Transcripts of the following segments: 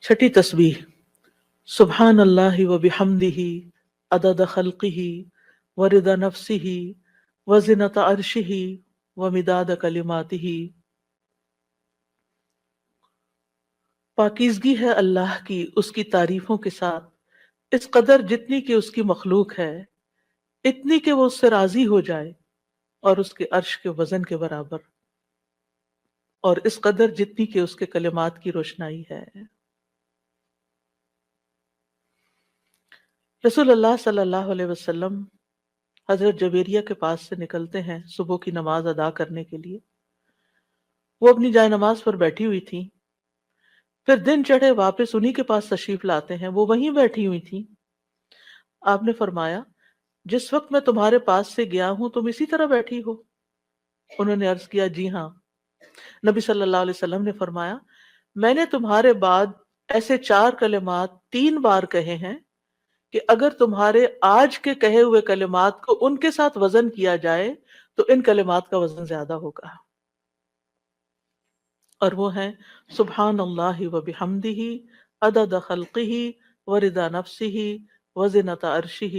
چھٹی تسبیح، سبحان اللہ و بحمدہ عدد خلقہ ورضا نفسہ وزنۃ عرشہ ومداد کلماتہ۔ پاکیزگی ہے اللہ کی اس کی تعریفوں کے ساتھ، اس قدر جتنی کہ اس کی مخلوق ہے، اتنی کہ وہ اس سے راضی ہو جائے، اور اس کے عرش کے وزن کے برابر، اور اس قدر جتنی کہ اس کے کلمات کی روشنائی ہے۔ رسول اللہ صلی اللہ علیہ وسلم حضرت جویریہ کے پاس سے نکلتے ہیں صبح کی نماز ادا کرنے کے لیے۔ وہ اپنی جائے نماز پر بیٹھی ہوئی تھی، پھر دن چڑھے واپس انہی کے پاس تشریف لاتے ہیں، وہ وہیں بیٹھی ہوئی تھی۔ آپ نے فرمایا، جس وقت میں تمہارے پاس سے گیا ہوں تم اسی طرح بیٹھی ہو؟ انہوں نے عرض کیا، جی ہاں۔ نبی صلی اللہ علیہ وسلم نے فرمایا، میں نے تمہارے بعد ایسے 4 کلمات 3 بار کہے ہیں کہ اگر تمہارے آج کے کہے ہوئے کلمات کو ان کے ساتھ وزن کیا جائے تو ان کلمات کا وزن زیادہ ہوگا، اور وہ ہیں سبحان اللہ و بحمدہ عدد خلقہ ورضا نفسہ وزنۃ عرشہ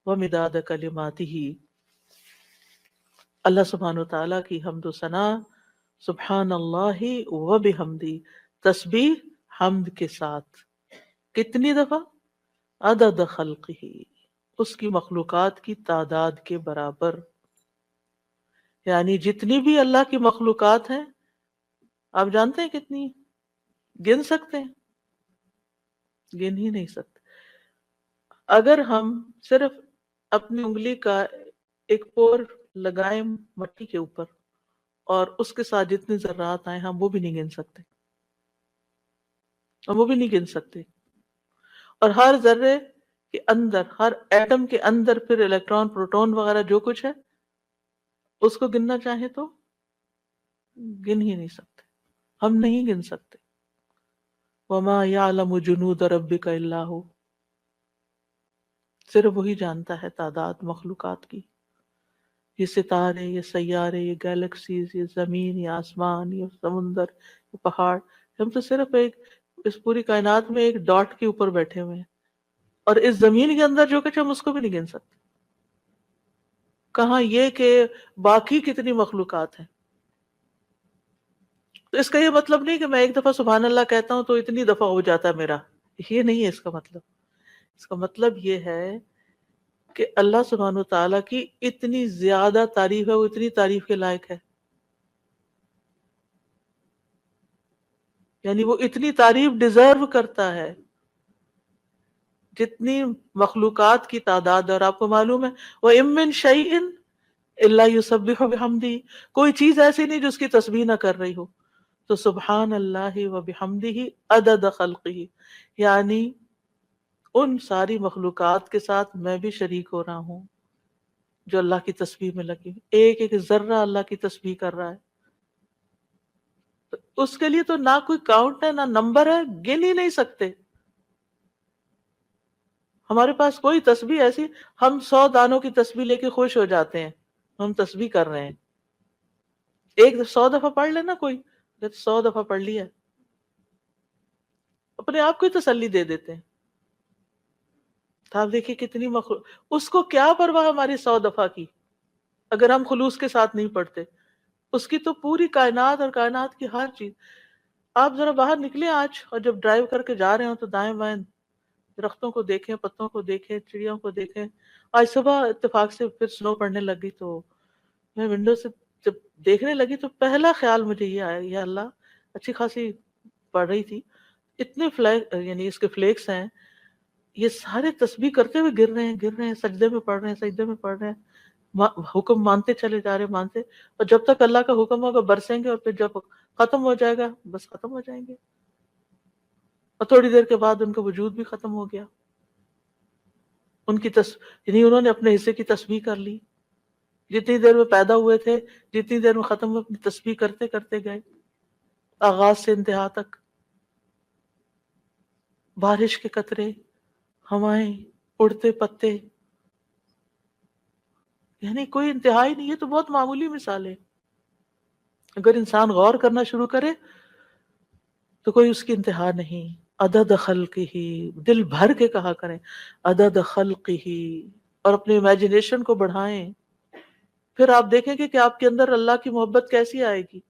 ومداد کلماتہ۔ اللہ سبحانہ و تعالیٰ کی حمد و ثنا، سبحان اللہ و بحمدہ، تسبیح حمد کے ساتھ، کتنی دفعہ؟ عدد خلقہ، اس کی مخلوقات کی تعداد کے برابر، یعنی جتنی بھی اللہ کی مخلوقات ہیں، آپ جانتے ہیں کتنی؟ گن سکتے ہیں؟ گن ہی نہیں سکتے۔ اگر ہم صرف اپنی انگلی کا ایک پور لگائیں مٹی کے اوپر اور اس کے ساتھ جتنے ذرات آئیں ہم وہ بھی نہیں گن سکتے، ہم وہ بھی نہیں گن سکتے۔ اور ہر ذرے کے اندر، ہر ایٹم کے اندر پھر الیکٹران، پروٹون وغیرہ جو کچھ ہے، اس کو گننا چاہیں تو گن ہی نہیں سکتے، ہم نہیں گن سکتے۔ وَمَا يَعْلَمُ جُنُودَ رَبِّكَ إِلَّا هُوَ، صرف وہی جانتا ہے تعداد مخلوقات کی، یہ ستارے، یہ سیارے، یہ گیلیکسیز، یہ زمین، یہ آسمان، یہ سمندر، یہ پہاڑ، ہم تو صرف اس پوری کائنات میں ایک ڈاٹ کے اوپر بیٹھے ہوئے ہیں، اور اس زمین کے اندر جو کچھ ہم اس کو بھی نہیں گن سکتے، کہاں یہ کہ باقی کتنی مخلوقات ہیں۔ تو اس کا یہ مطلب نہیں کہ میں ایک دفعہ سبحان اللہ کہتا ہوں تو اتنی دفعہ ہو جاتا ہے میرا، یہ نہیں ہے اس کا مطلب۔ اس کا مطلب یہ ہے کہ اللہ سبحانہ و تعالیٰ کی اتنی زیادہ تعریف ہے، وہ اتنی تعریف کے لائق ہے، یعنی وہ اتنی تعریف ڈیزرو کرتا ہے جتنی مخلوقات کی تعداد ہے۔ اور آپ کو معلوم ہے وَإِن مِّن شَيْءٍ إِلَّا يُسَبِّحُ بِحَمْدِهِ، کوئی چیز ایسی نہیں جو اس کی تسبیح نہ کر رہی ہو۔ تو سبحان اللہ و بحمدہ عدد خلقہ، یعنی ان ساری مخلوقات کے ساتھ میں بھی شریک ہو رہا ہوں جو اللہ کی تسبیح میں لگی، ایک ایک ذرہ اللہ کی تسبیح کر رہا ہے۔ تو اس کے لیے تو نہ کوئی کاؤنٹ ہے، نہ نمبر ہے، گن ہی نہیں سکتے۔ ہمارے پاس کوئی تسبیح ایسی، ہم 100 دانوں کی تسبیح لے کے خوش ہو جاتے ہیں، ہم تسبیح کر رہے ہیں۔ ایک 100 دفعہ پڑھ لینا، کوئی 100 دفعہ پڑھ لیا، اپنے آپ کو ہی تسلی دے دیتے ہیں۔ تو آپ دیکھیے کتنی اس کو کیا پرواہ ہماری 100 دفعہ کی، اگر ہم خلوص کے ساتھ نہیں پڑھتے۔ اس کی تو پوری کائنات اور کائنات کی ہر چیز۔ آپ ذرا باہر نکلیں آج، اور جب ڈرائیو کر کے جا رہے ہوں تو دائیں بائیں درختوں کو دیکھیں، پتوں کو دیکھیں، چڑیوں کو دیکھیں۔ آج صبح اتفاق سے پھر سنو پڑنے لگی تو میں ونڈو سے جب دیکھنے لگی تو پہلا خیال مجھے یہ آیا، یا اللہ، اچھی خاصی پڑھ رہی تھی، اتنے یعنی اس کے فلیکس ہیں، یہ سارے تسبیح کرتے ہوئے گر رہے ہیں، گر رہے ہیں، سجدے میں پڑھ رہے ہیں، سجدے میں پڑھ رہے ہیں، حکم مانتے چلے جا رہے ہیں، مانتے، اور جب تک اللہ کا حکم ہوگا برسیں گے، اور پھر جب ختم ہو جائے گا بس ختم ہو جائیں گے، اور تھوڑی دیر کے بعد ان کا وجود بھی ختم ہو گیا۔ ان کی یعنی انہوں نے اپنے حصے کی تسبیح کر لی، جتنی دیر میں پیدا ہوئے تھے، جتنی دیر میں ختم ہوئے، اپنی تسبیح کرتے کرتے گئے، آغاز سے انتہا تک۔ بارش کے قطرے، ہوائیں، اڑتے پتے، یعنی کوئی انتہا ہی نہیں ہے۔ تو بہت معمولی مثال ہے، اگر انسان غور کرنا شروع کرے تو کوئی اس کی انتہا نہیں۔ عدد خلقہ، دل بھر کے کہا کریں عدد خلقہ، اور اپنے امیجنیشن کو بڑھائیں. پھر آپ دیکھیں گے کہ آپ کے اندر اللہ کی محبت کیسی آئے گی.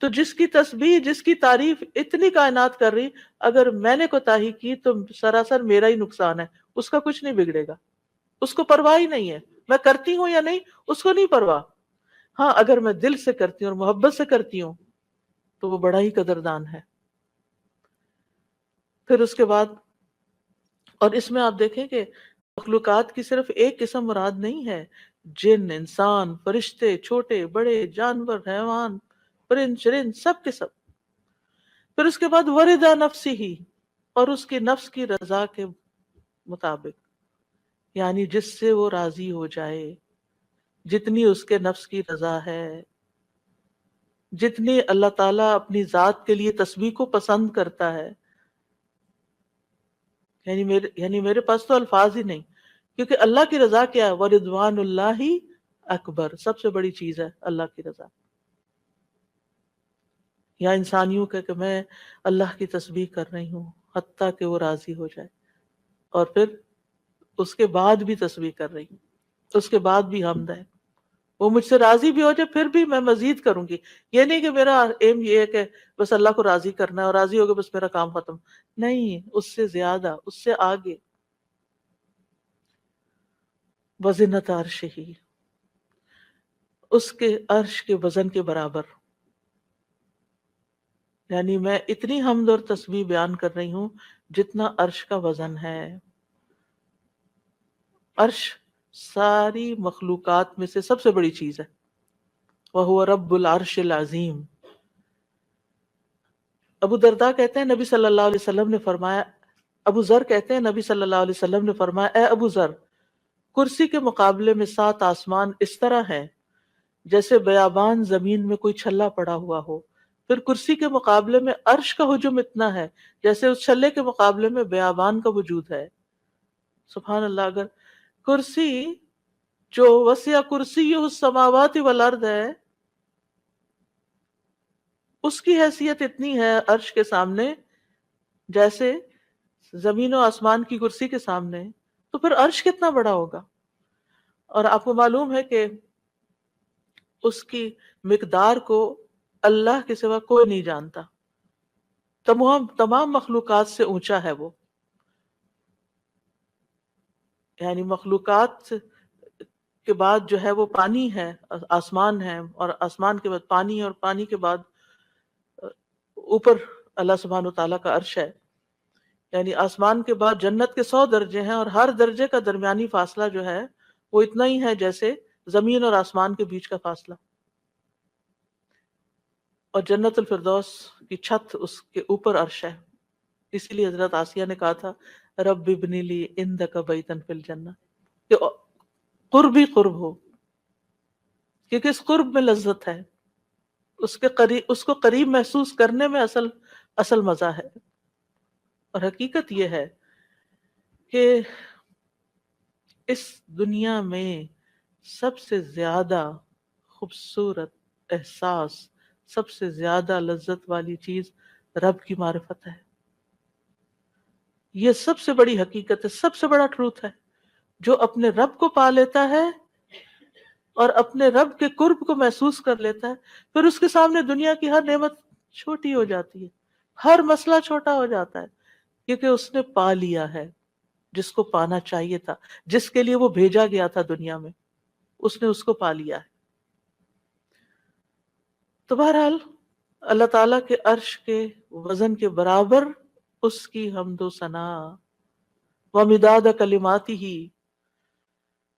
تو جس کی تسبیح، جس کی تعریف اتنی کائنات کر رہی، اگر میں نے کوتاہی کی تو سراسر میرا ہی نقصان ہے، اس کا کچھ نہیں بگڑے گا. اس کو پرواہ ہی نہیں ہے میں کرتی ہوں یا نہیں، اس کو نہیں پرواہ. ہاں اگر میں دل سے کرتی ہوں اور محبت سے کرتی ہوں تو وہ بڑا ہی قدردان ہے. پھر اس کے بعد، اور اس میں آپ دیکھیں کہ مخلوقات کی صرف ایک قسم مراد نہیں ہے، جن، انسان، فرشتے، چھوٹے بڑے، جانور، حیوان، پرند چرند، سب کے سب. پھر اس کے بعد وردا نفسی ہی، اور اس کی نفس کی رضا کے مطابق، یعنی جس سے وہ راضی ہو جائے، جتنی اس کے نفس کی رضا ہے، جتنی اللہ تعالیٰ اپنی ذات کے لیے تسبیح کو پسند کرتا ہے. یعنی میرے پاس تو الفاظ ہی نہیں، کیونکہ اللہ کی رضا کیا ہے؟ وَرِضْوَانُ اللَّهِ اکبر، سب سے بڑی چیز ہے اللہ کی رضا. یا انسانیوں کہ میں اللہ کی تسبیح کر رہی ہوں حتیٰ کہ وہ راضی ہو جائے، اور پھر اس کے بعد بھی تسبیح کر رہی ہوں، اس کے بعد بھی حمد ہے، وہ مجھ سے راضی بھی ہو جائے پھر بھی میں مزید کروں گی. یہ نہیں کہ میرا ایم یہ ہے کہ بس اللہ کو راضی کرنا ہے اور راضی ہو گئے بس میرا کام ختم. نہیں، اس سے زیادہ، اس سے آگے. وزنت عرشہ، اس کے عرش کے وزن کے برابر. یعنی میں اتنی حمد اور تسبیح بیان کر رہی ہوں جتنا عرش کا وزن ہے. عرش ساری مخلوقات میں سے سب سے بڑی چیز ہے. وَهُوَ رَبُّ الْعَرْشِ الْعَظِيمِ. ابو درداء کہتے ہیں نبی صلی اللہ علیہ وسلم نے فرمایا، ابو ذر کہتے ہیں نبی صلی اللہ علیہ وسلم نے فرمایا، اے ابو ذر، کرسی کے مقابلے میں 7 آسمان اس طرح ہیں جیسے بیابان زمین میں کوئی چھلا پڑا ہوا ہو. پھر کرسی کے مقابلے میں عرش کا حجم اتنا ہے جیسے اس چھلے کے مقابلے میں بیابان کا وجود ہے. سبحان اللہ. اگر کرسی جو وسع کرسیہ السماوات والارض ہے، اس کی حیثیت اتنی ہے عرش کے سامنے جیسے زمین و آسمان کی کرسی کے سامنے، تو پھر عرش کتنا بڑا ہوگا. اور آپ کو معلوم ہے کہ اس کی مقدار کو اللہ کے سوا کوئی نہیں جانتا. تمام مخلوقات سے اونچا ہے وہ. یعنی مخلوقات کے بعد جو ہے وہ پانی ہے، آسمان ہے، اور آسمان کے بعد پانی، اور پانی کے بعد اوپر اللہ سبحانہ وتعالیٰ کا عرش ہے. یعنی آسمان کے بعد جنت کے 100 درجے ہیں، اور ہر درجے کا درمیانی فاصلہ جو ہے وہ اتنا ہی ہے جیسے زمین اور آسمان کے بیچ کا فاصلہ. اور جنت الفردوس کی چھت اس کے اوپر عرش ہے. اسی لیے حضرت آسیہ نے کہا تھا رب ابن لی عندک بیتا فی الجنہ، کہ قرب ہی قرب ہو، کیونکہ اس قرب میں لذت ہے، اس کو قریب محسوس کرنے میں اصل مزہ ہے. اور حقیقت یہ ہے کہ اس دنیا میں سب سے زیادہ خوبصورت احساس، سب سے زیادہ لذت والی چیز رب کی معرفت ہے. یہ سب سے بڑی حقیقت ہے، سب سے بڑا ٹروتھ ہے. جو اپنے رب کو پا لیتا ہے اور اپنے رب کے قرب کو محسوس کر لیتا ہے، پھر اس کے سامنے دنیا کی ہر نعمت چھوٹی ہو جاتی ہے، ہر مسئلہ چھوٹا ہو جاتا ہے، کیونکہ اس نے پا لیا ہے جس کو پانا چاہیے تھا، جس کے لیے وہ بھیجا گیا تھا دنیا میں، اس نے اس کو پا لیا ہے. تو بہرحال اللہ تعالیٰ کے عرش کے وزن کے برابر اس کی حمد و ثنا. وَمِدَادَ کَلِمَاتِهِ،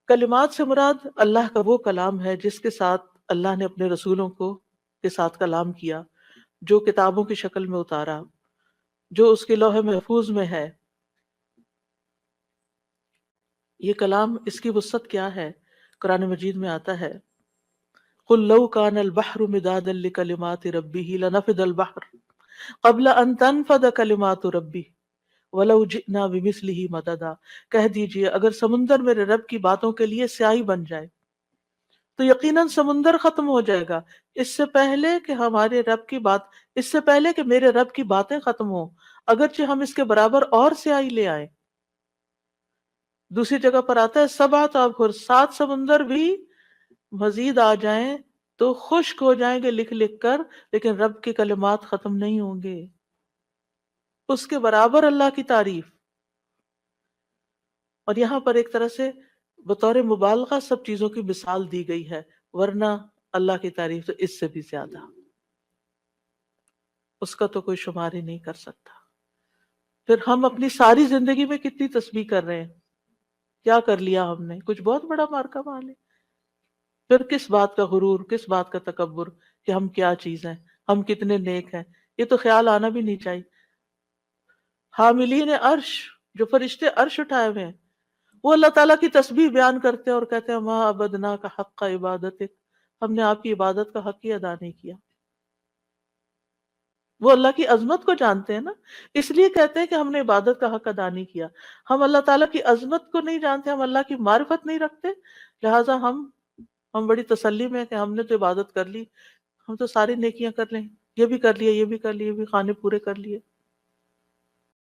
کلمات سے مراد اللہ کا وہ کلام ہے جس کے ساتھ اللہ نے اپنے رسولوں کے ساتھ کلام کیا، جو کتابوں کی شکل میں اتارا، جو اس کے لوح محفوظ میں ہے. یہ کلام، اس کی وسعت کیا ہے؟ قرآن مجید میں آتا ہے قُلْ لَوْ كَانَ الْبَحْرُ مِدَادًا لِكَلِمَاتِ رَبِّهِ لَنَفِدَ الْبَحْرُ قَبْلَ أَن تَنفَدَ كَلِمَاتُ رَبِّي وَلَوْ جِئْنَا بِمِثْلِهِ مَدَدًا. کہہ دیجئے اگر سمندر میرے رب کی باتوں کے لیے سیاہی بن جائے تو یقیناً سمندر ختم ہو جائے گا اس سے پہلے کہ میرے رب کی باتیں ختم ہوں. اگرچہ ہم اس کے برابر اور سیاہی لے آئیں. دوسری جگہ پر آتا ہے سبعۃ ابحر، 7 سمندر بھی مزید آ جائیں تو خشک ہو جائیں گے لکھ لکھ کر، لیکن رب کے کلمات ختم نہیں ہوں گے. اس کے برابر اللہ کی تعریف. اور یہاں پر ایک طرح سے بطور مبالغہ سب چیزوں کی مثال دی گئی ہے، ورنہ اللہ کی تعریف تو اس سے بھی زیادہ، اس کا تو کوئی شمار ہی نہیں کر سکتا. پھر ہم اپنی ساری زندگی میں کتنی تسبیح کر رہے ہیں، کیا کر لیا ہم نے؟ کچھ بہت بڑا مارکا مال ہے. پھر کس بات کا غرور، کس بات کا تکبر کہ ہم کیا چیز ہیں، ہم کتنے نیک ہیں. یہ تو خیال آنا بھی نہیں چاہیے. حاملین عرش، جو فرشتے عرش اٹھائے ہوئے ہیں، وہ اللہ تعالیٰ کی تسبیح بیان کرتے ہیں اور کہتے ہیں ما عبدنا کا حق کا عبادت، ہم نے آپ کی عبادت کا حق ہی ادا نہیں کیا. وہ اللہ کی عظمت کو جانتے ہیں نا، اس لیے کہتے ہیں کہ ہم نے عبادت کا حق ادا نہیں کیا. ہم اللہ تعالیٰ کی عظمت کو نہیں جانتے، ہم اللہ کی معرفت نہیں رکھتے، لہٰذا ہم بڑی تسلی میں ہیں کہ ہم نے تو عبادت کر لی، ہم تو ساری نیکیاں کر لیں، یہ بھی کر لیے، یہ بھی کر لیے، یہ بھی خانے پورے کر لیے.